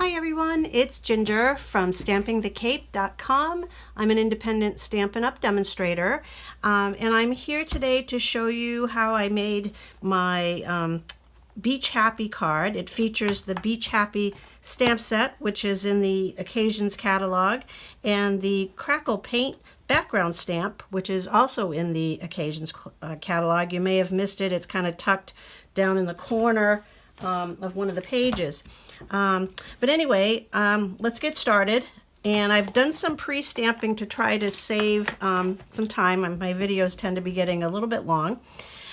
Hi everyone, it's Ginger from StampingTheCape.com. I'm an independent Stampin' Up! Demonstrator, and I'm here today to show you how I made my Beach Happy card. It features the Beach Happy stamp set, which is in the Occasions catalog, and the Crackle Paint background stamp, which is also in the Occasions catalog. You may have missed it. It's kind of tucked down in the corner of one of the pages. But anyway, let's get started. And I've done some pre-stamping to try to save some time. My videos tend to be getting a little bit long.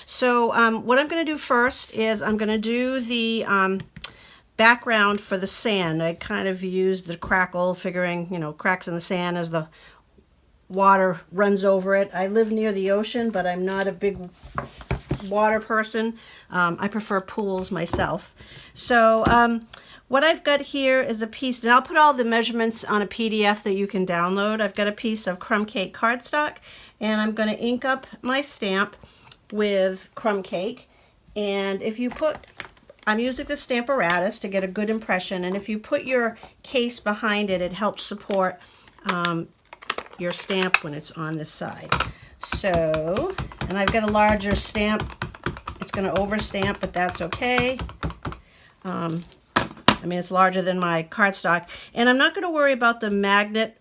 So what I'm going to do first is I'm going to do the background for the sand. I kind of used the crackle, figuring, you know, cracks in the sand as the water runs over it. I live near the ocean, but I'm not a big water person. I prefer pools myself. So what I've got here is a piece, and I'll put all the measurements on a PDF that you can download. I've got a piece of crumb cake cardstock, and I'm going to ink up my stamp with crumb cake. And if you put, I'm using the Stamparatus to get a good impression, and if you put your case behind it, it helps support your stamp when it's on this side. So, and I've got a larger stamp. It's going to overstamp, but that's okay. I mean, it's larger than my cardstock. And I'm not going to worry about the magnet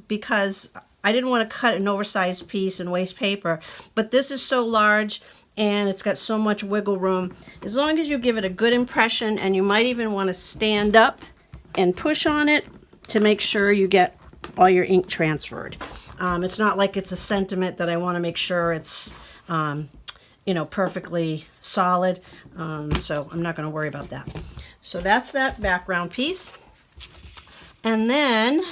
because I didn't want to cut an oversized piece and waste paper. But this is so large and it's got so much wiggle room. As long as you give it a good impression, and you might even want to stand up and push on it to make sure you get all your ink transferred. It's not like it's a sentiment that I want to make sure it's you know, perfectly solid. So I'm not going to worry about that. So that's that background piece. And then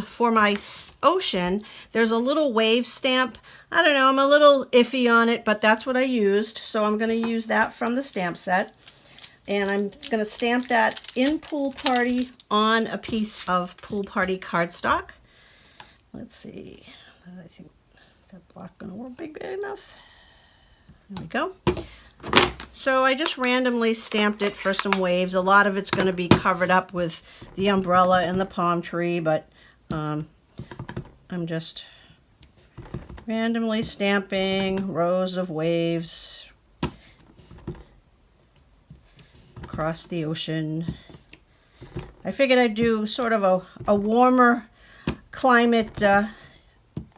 for my ocean, there's a little wave stamp. I don't know, I'm a little iffy on it, but that's what I used. So I'm going to use that from the stamp set. And I'm going to stamp that in Pool Party on a piece of Pool Party cardstock. Let's see. I think that block going to work big enough. There we go. So I just randomly stamped it for some waves. A lot of it's going to be covered up with the umbrella and the palm tree, but I'm just randomly stamping rows of waves across the ocean. I figured I'd do sort of a warmer climate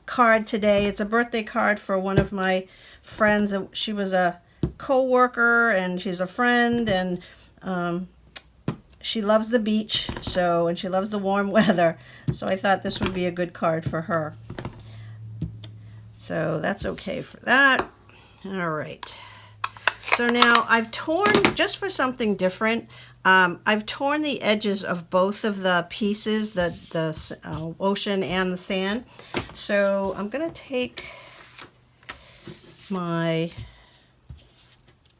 card today. It's a birthday card for one of my friends. She was a co-worker and she's a friend, and she loves the beach, and she loves the warm weather, so I thought this would be a good card for her. So that's okay for that. All right, so now I've torn, just for something different, I've torn the edges of both of the pieces, the ocean and the sand. So I'm gonna take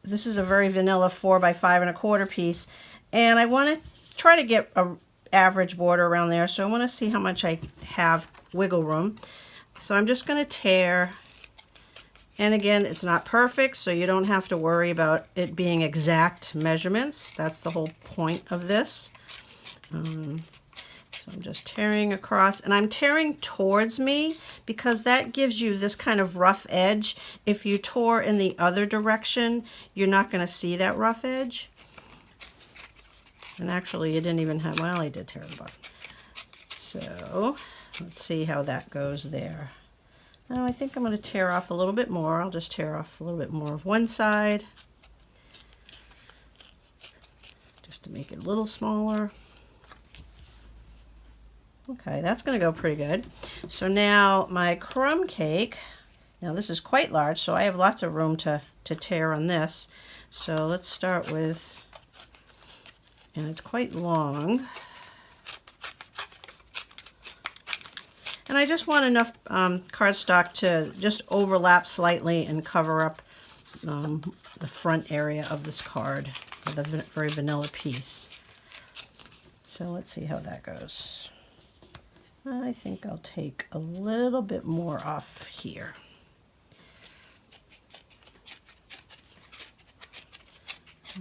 this is a very vanilla 4 by 5 1/4 piece, and I want to try to get a average border around there, so I want to see how much I have wiggle room. So I'm just going to tear, and again, it's not perfect, so you don't have to worry about it being exact measurements. That's the whole point of this. So I'm just tearing across, and I'm tearing towards me because that gives you this kind of rough edge. If you tore in the other direction, you're not going to see that rough edge. And actually, you didn't even have, well, I did tear the bottom. So let's see how that goes there. Now I think I'm going to tear off a little bit more. I'll just tear off a little bit more of one side, just to make it a little smaller. Okay, that's going to go pretty good. So now my crumb cake, now this is quite large, so I have lots of room to tear on this. So let's start with, and it's quite long. And I just want enough cardstock to just overlap slightly and cover up the front area of this card with a very vanilla piece. So let's see how that goes. I think I'll take a little bit more off here.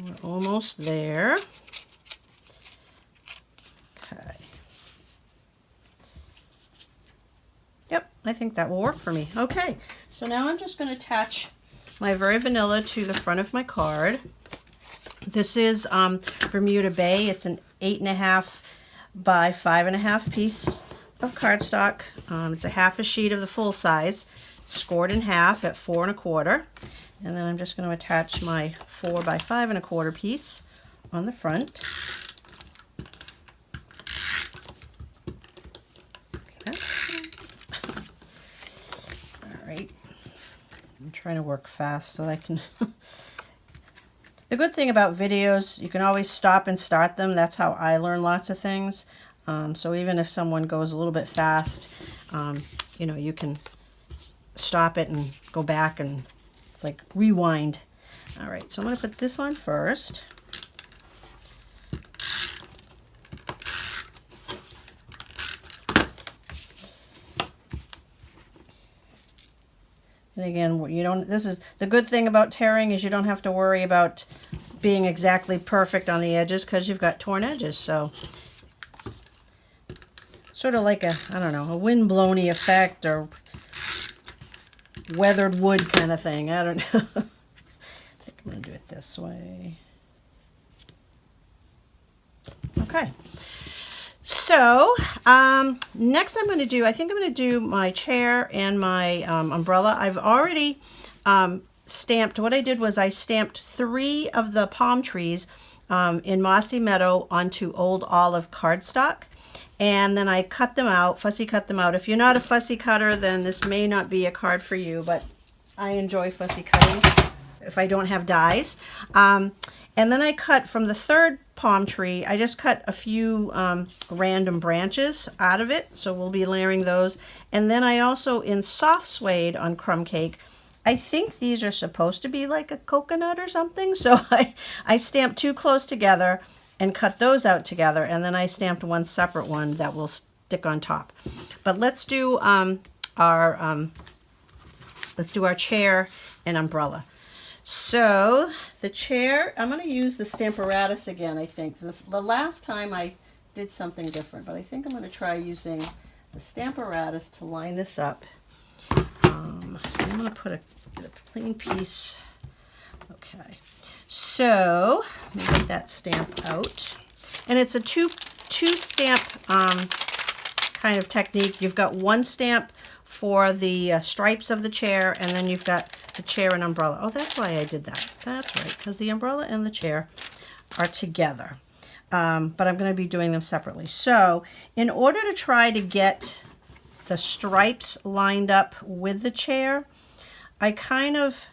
We're almost there. I think that will work for me. Okay, so now I'm just going to attach my Very Vanilla to the front of my card. This is Bermuda Bay. It's an 8.5 by 5.5 piece of cardstock. It's a half a sheet of the full size, scored in half at 4 1/4. And then I'm just going to attach my 4 by 5 1/4 piece on the front. Okay. All right. I'm trying to work fast so I can... The good thing about videos, you can always stop and start them. That's how I learn lots of things. So even if someone goes a little bit fast, you know, you can stop it and go back, and it's like rewind. All right, so I'm going to put this on first. And again, you don't, this is the good thing about tearing, is you don't have to worry about being exactly perfect on the edges because you've got torn edges. So sort of like a, I don't know, a wind-blown-y effect or weathered wood kind of thing. I don't know. I think I'm going to do it this way. Okay. So next I'm going to do, I think I'm going to do my chair and my umbrella. I've already stamped, what I did was I stamped 3 of the palm trees in Mossy Meadow onto Old Olive cardstock. And then I cut them out, fussy cut them out. If you're not a fussy cutter, then this may not be a card for you, but I enjoy fussy cutting if I don't have dies. And then I cut from the 3rd palm tree, I just cut a few random branches out of it, so we'll be layering those. And then I also, in soft suede on crumb cake, I think these are supposed to be like a coconut or something, so I stamped 2 close together and cut those out together, and then I stamped 1 separate one that will stick on top. But let's do our chair and umbrella. So the chair, I'm going to use the Stamparatus again, I think. The last time I did something different, but I think I'm going to try using the Stamparatus to line this up. I'm going to put a plain piece. Okay. So let me get that stamp out. And it's a two stamp kind of technique. You've got 1 stamp for the stripes of the chair, and then you've got the chair and umbrella. Oh, that's why I did that. That's right, because the umbrella and the chair are together. But I'm going to be doing them separately. So in order to try to get the stripes lined up with the chair, I kind of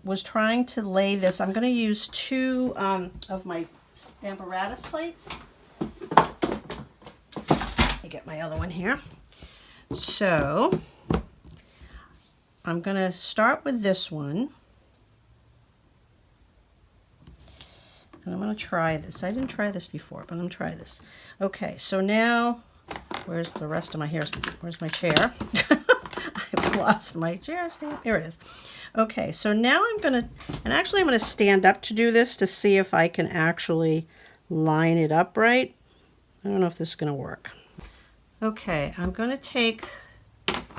was trying to lay this. I'm going to use 2 of my Stamparatus plates. Let me get my other one here. So I'm going to start with this one. And I'm going to try this. I didn't try this before, but I'm going to try this. Okay, so now, where's the rest of my hair? Where's my chair? I've lost my chair stamp. Here it is. Okay, so now I'm going to, and actually I'm going to stand up to do this to see if I can actually line it up right. I don't know if this is going to work. Okay, I'm going to take,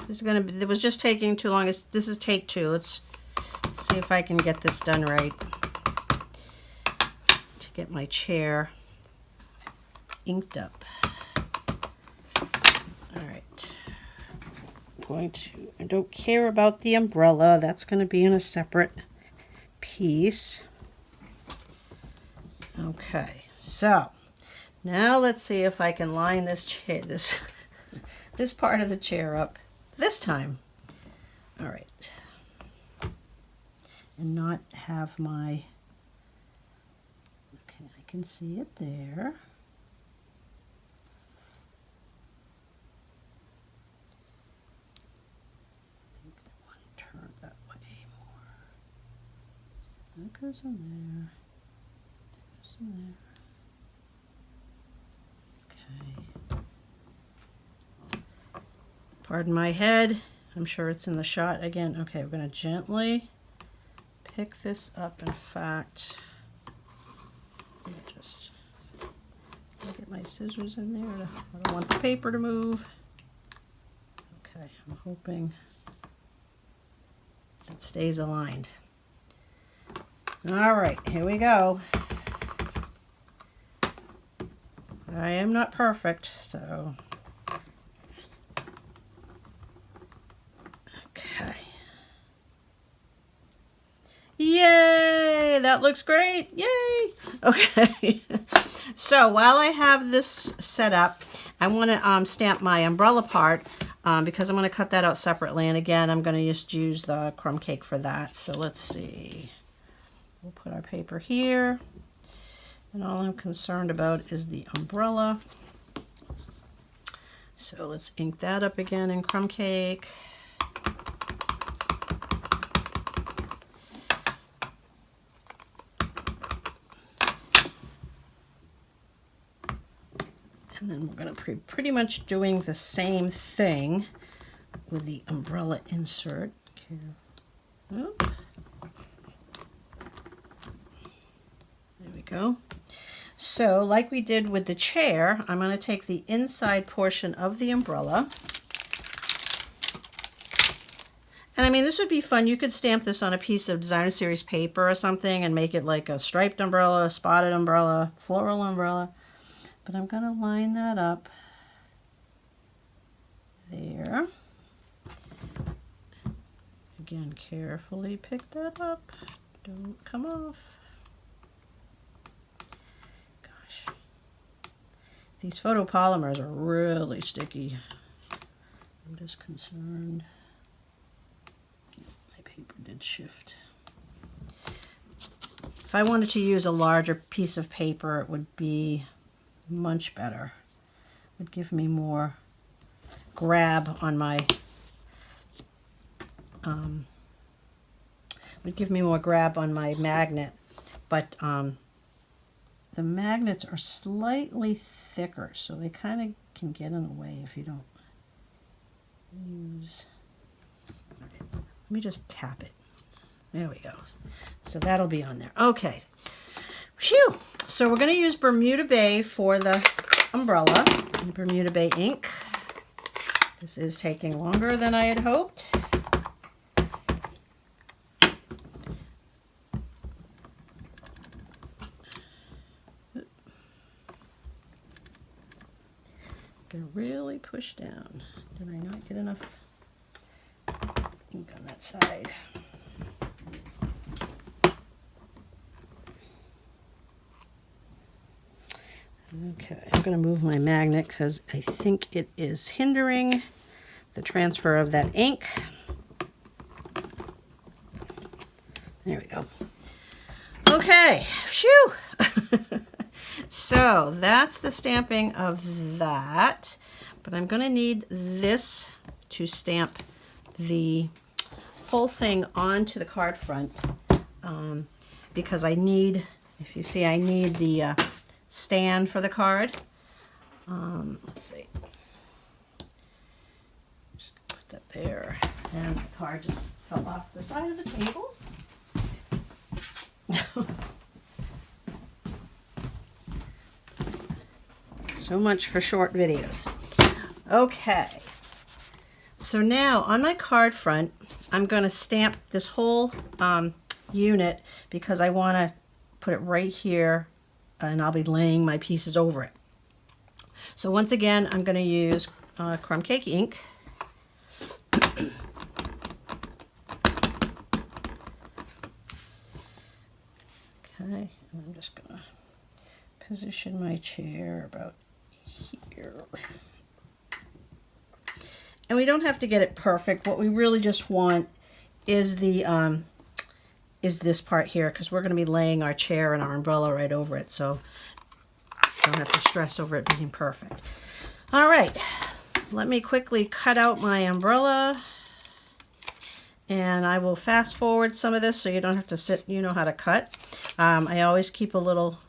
this is going to be, it was just taking too long. This is take 2. Let's see if I can get this done right to get my chair inked up. All right. I don't care about the umbrella. That's going to be in a separate piece. Okay, so now let's see if I can line this chair, this part of the chair up this time. All right, and not have my. Okay, I can see it there. That goes in there. Goes in there. Okay. Pardon my head. I'm sure it's in the shot again. Okay, we're going to gently pick this up. In fact, let me just get my scissors in there. I don't want the paper to move. Okay, I'm hoping it stays aligned. All right, here we go. I am not perfect, so. Okay. Yay! That looks great. Yay! Okay. So while I have this set up, I want to stamp my umbrella part because I'm going to cut that out separately. And again, I'm going to just use the crumb cake for that. So let's see. We'll put our paper here. And all I'm concerned about is the umbrella. So let's ink that up again in crumb cake. And then we're going to be pretty much doing the same thing with the umbrella insert. Okay. Oop. There we go. So like we did with the chair, I'm going to take the inside portion of the umbrella. And I mean, this would be fun. You could stamp this on a piece of designer series paper or something and make it like a striped umbrella, a spotted umbrella, floral umbrella. But I'm going to line that up there. Again, carefully pick that up. Don't come off. Gosh. These photopolymers are really sticky. I'm just concerned. My paper did shift. If I wanted to use a larger piece of paper, it would be much better. It would give me more grab on my magnet, but the magnets are slightly thicker, so they kind of can get in the way if you don't use. Right, let me just tap it. There we go. So that'll be on there. Okay. Phew. So we're going to use Bermuda Bay for the umbrella, and Bermuda Bay ink. This is taking longer than I had hoped. Gonna really push down. Did I not get enough ink on that side? Okay, I'm going to move my magnet because I think it is hindering the transfer of that ink. There we go. Okay, phew. So that's the stamping of that, but I'm going to need this to stamp the whole thing onto the card front because I need, if you see, I need the stand for the card. Let's see. Just put that there, and the card just fell off the side of the table. So much for short videos. Okay. So now on my card front, I'm going to stamp this whole unit because I want to put it right here, and I'll be laying my pieces over it. So once again, I'm going to use crumb cake ink. Okay, and I'm just going to position my chair about here. And we don't have to get it perfect. What we really just want is the this part here, because we're going to be laying our chair and our umbrella right over it, so don't have to stress over it being perfect. All right, let me quickly cut out my umbrella, and I will fast forward some of this so you don't have to sit. You know how to cut. I always keep a little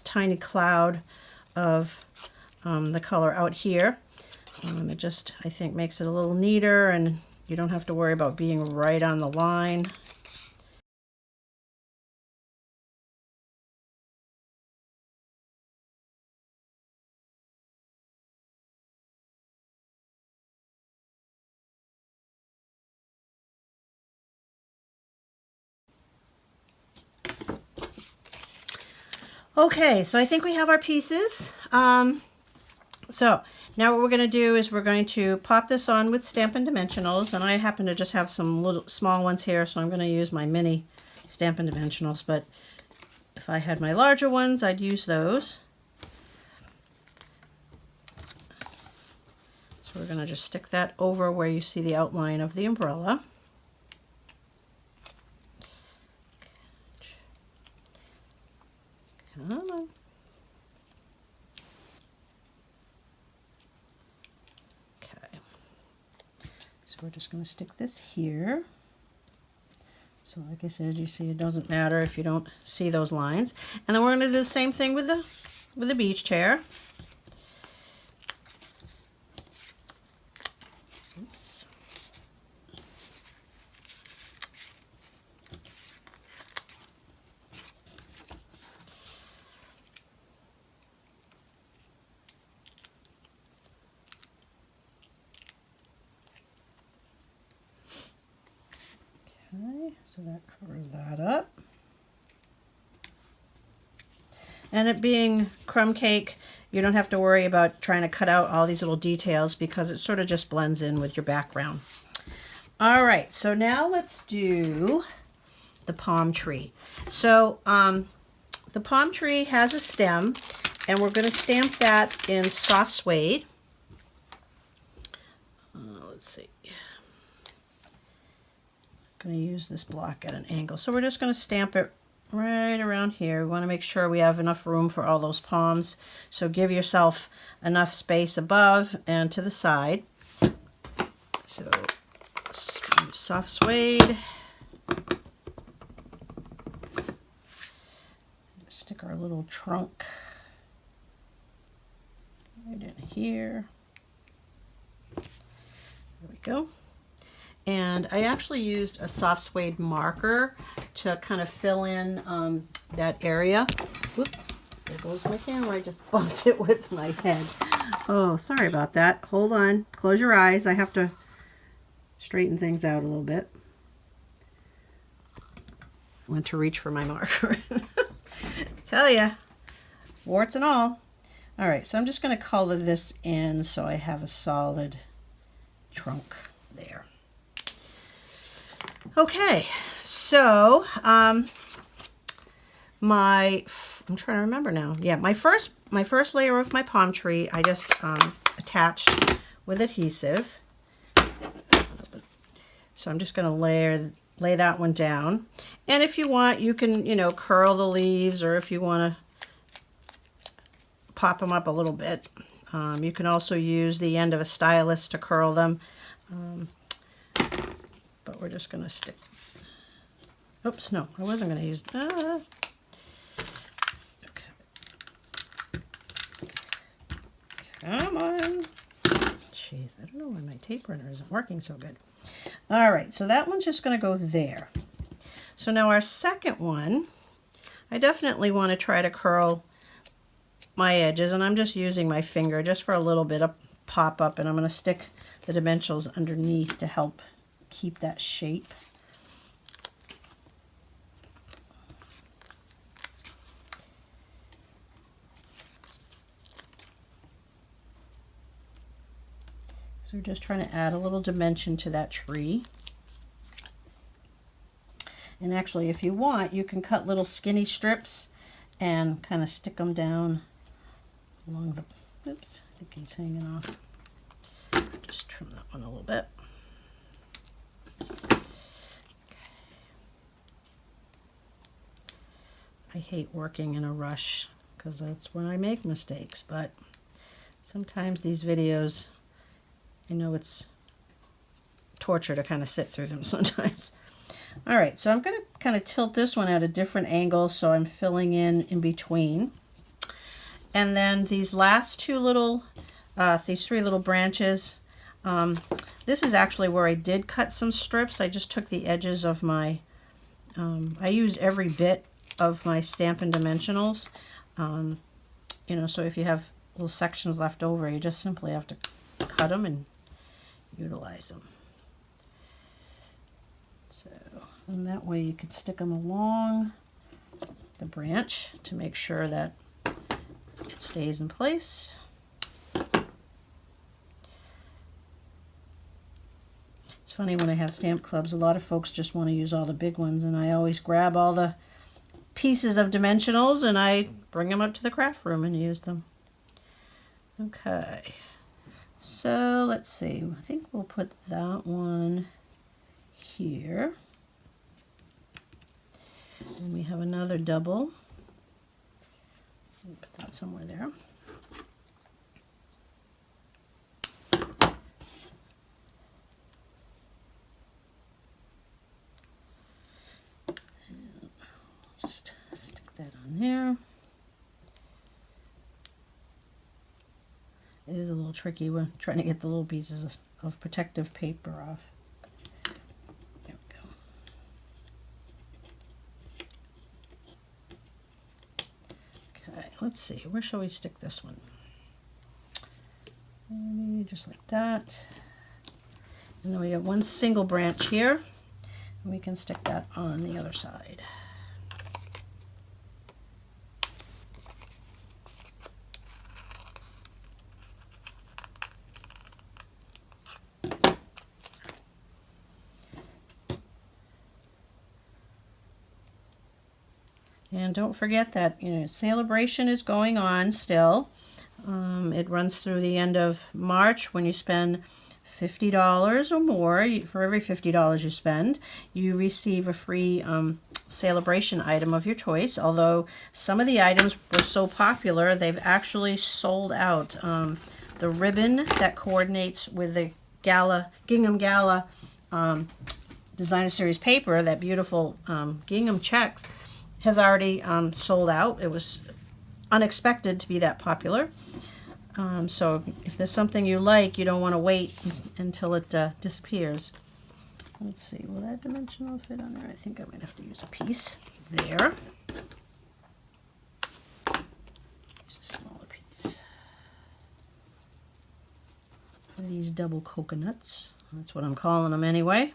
tiny cloud of the color out here. It just, I think, makes it a little neater, and you don't have to worry about being right on the line. Okay, so I think we have our pieces. So now what we're going to do is we're going to pop this on with Stampin' Dimensionals, and I happen to just have some little small ones here, so I'm going to use my mini Stampin' Dimensionals, but if I had my larger ones, I'd use those. So we're going to just stick that over where you see the outline of the umbrella. Come on. Okay. So we're just going to stick this here. So like I said, you see it doesn't matter if you don't see those lines. And then we're going to do the same thing with the beach chair. Oops. Okay, so that covers that up. And it being crumb cake, you don't have to worry about trying to cut out all these little details because it sort of just blends in with your background. All right, so now let's do the palm tree. So the palm tree has a stem, and we're going to stamp that in soft suede. Let's see. I'm going to use this block at an angle. So we're just going to stamp it right around here. We want to make sure we have enough room for all those palms. So give yourself enough space above and to the side. So soft suede. Stick our little trunk right in here. There we go. And I actually used a soft suede marker to kind of fill in that area. Whoops, there goes my camera. I just bumped it with my head. Oh, sorry about that. Hold on. Close your eyes. I have to straighten things out a little bit. I went to reach for my marker. Tell ya, warts and all. All right, so I'm just going to color this in so I have a solid trunk there. Okay, so I'm trying to remember now. Yeah, my first layer of my palm tree I just attached with adhesive. So I'm just going to lay that one down. And if you want, you can, curl the leaves, or if you want to pop them up a little bit. You can also use the end of a stylus to curl them. But we're just going to stick. Oops, no, I wasn't going to use that. Okay. Come on. Jeez, I don't know why my tape runner isn't working so good. All right, so that one's just going to go there. So now our second one, I definitely want to try to curl my edges, and I'm just using my finger just for a little bit of pop up, and I'm going to stick the dimensionals underneath to help keep that shape. So we're just trying to add a little dimension to that tree. And actually, if you want, you can cut little skinny strips and kind of stick them down along the, oops, I think he's hanging off. Just trim that one a little bit. Okay. I hate working in a rush because that's when I make mistakes, but sometimes these videos, I know it's torture to kind of sit through them sometimes. All right, so I'm going to kind of tilt this one at a different angle so I'm filling in between. And then these last two little, these three little branches, this is actually where I did cut some strips. I just took the edges of my, I use every bit of my Stampin' Dimensionals. So if you have little sections left over, you just simply have to cut them and utilize them. And that way you could stick them along the branch to make sure that it stays in place. It's funny, when I have stamp clubs, a lot of folks just want to use all the big ones, and I always grab all the pieces of dimensionals and I bring them up to the craft room and use them. Okay, so let's see, I think we'll put that one here. And we have another double. Put that somewhere there. And just stick that on there. It is a little tricky. We're trying to get the little pieces of protective paper off. There we go. Okay, let's see. Where shall we stick this one? Maybe just like that. And then we got one single branch here. And we can stick that on the other side. And don't forget that, Celebration is going on still. It runs through the end of March. When you spend $50 or more, for every $50 you spend, you receive a free Celebration item of your choice. Although some of the items were so popular, they've actually sold out. The ribbon that coordinates with the Gingham Gala Designer Series paper, that beautiful gingham checks, has already sold out. It was unexpected to be that popular. So if there's something you like, you don't want to wait until it disappears. Let's see, will that dimensional fit on there? I think I might have to use a piece there. Use a smaller piece. These double coconuts, that's what I'm calling them anyway.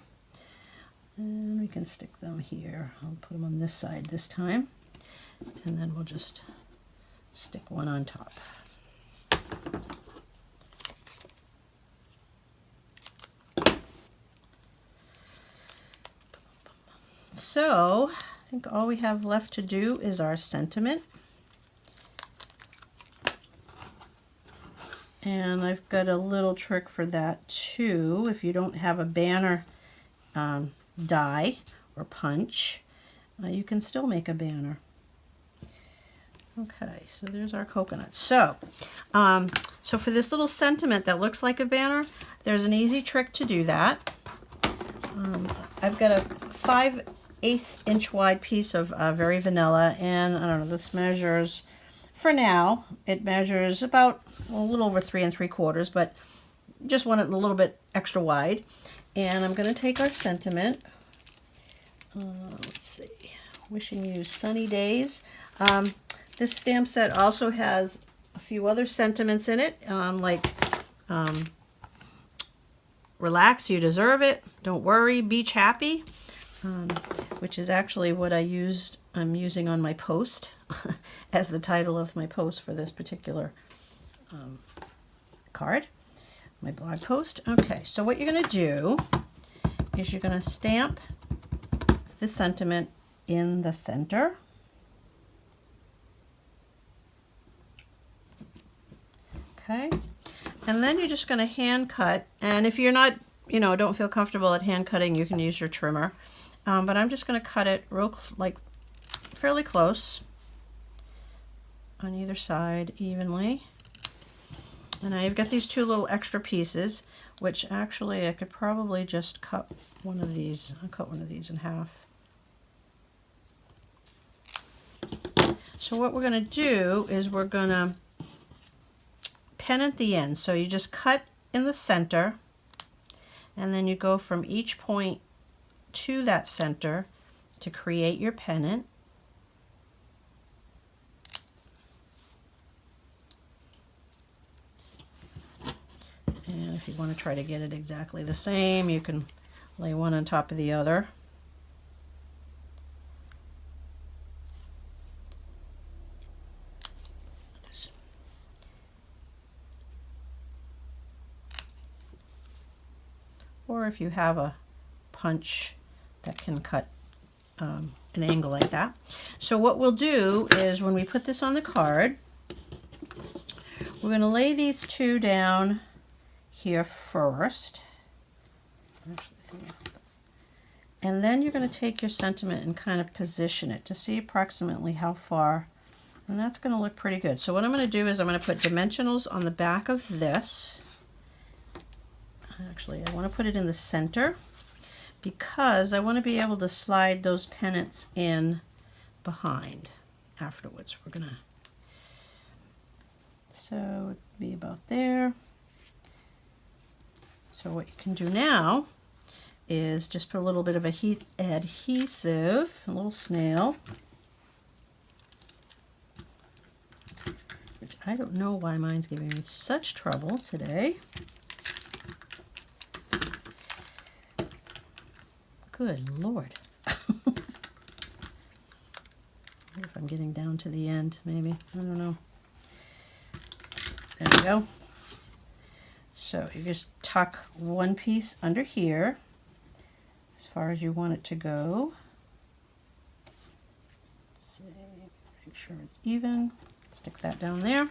And we can stick them here. I'll put them on this side this time. And then we'll just stick one on top. So, I think all we have left to do is our sentiment. And I've got a little trick for that too. If you don't have a banner die or punch, you can still make a banner. Okay, so there's our coconut. So for this little sentiment that looks like a banner, there's an easy trick to do that. I've got a 5/8 inch wide piece of Very Vanilla, and I don't know, this measures, for now, it measures about a little over 3 3/4, but just want it a little bit extra wide. And I'm going to take our sentiment. Let's see, wishing you sunny days. This stamp set also has a few other sentiments in it, like relax, you deserve it, don't worry, beach happy, which is actually what I'm using on my post as the title of my post for this particular card, my blog post. Okay, so what you're going to do is you're going to stamp the sentiment in the center. Okay, and then you're just going to hand cut, and if you're not, don't feel comfortable at hand cutting, you can use your trimmer, but I'm just going to cut it fairly close on either side evenly. And I've got these two little extra pieces, which actually I could probably just cut one of these. I'll cut one of these in half. So what we're going to do is we're going to pennant the end. So you just cut in the center, and then you go from each point to that center to create your pennant. And if you want to try to get it exactly the same, you can lay one on top of the other. if you have a punch that can cut an angle like that. So what we'll do is when we put this on the card, we're going to lay these two down here first. And then you're going to take your sentiment and kind of position it to see approximately how far. And that's going to look pretty good. So what I'm going to do is I'm going to put dimensionals on the back of this. Actually, I want to put it in the center because I want to be able to slide those pennants in behind afterwards. We're going to, so it'd be about there. So what you can do now is just put a little bit of adhesive, a little snail, which I don't know why mine's giving me such trouble today. Good Lord. I wonder if I'm getting down to the end, maybe. I don't know. There we go. So you just tuck one piece under here as far as you want it to go. So make sure it's even. Stick that down there.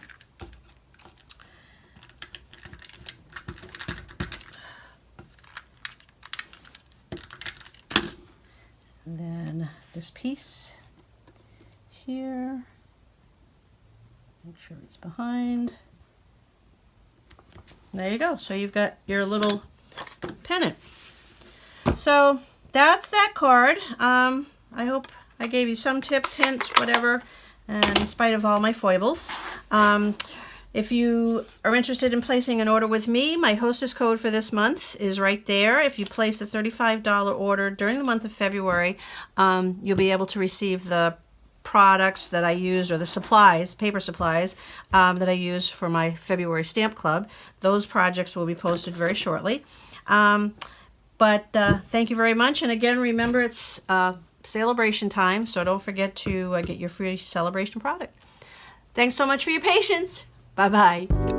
And then this piece here, make sure it's behind. There you go. So you've got your little pennant. So that's that card. I hope I gave you some tips, hints, whatever, in spite of all my foibles. If you are interested in placing an order with me, my hostess code for this month is right there. If you place a $35 order during the month of February, you'll be able to receive the products that I used, or the supplies, paper supplies, that I use for my February stamp club. Those projects will be posted very shortly. But thank you very much. And again, remember it's celebration time, so don't forget to get your free celebration product. Thanks so much for your patience. Bye-bye.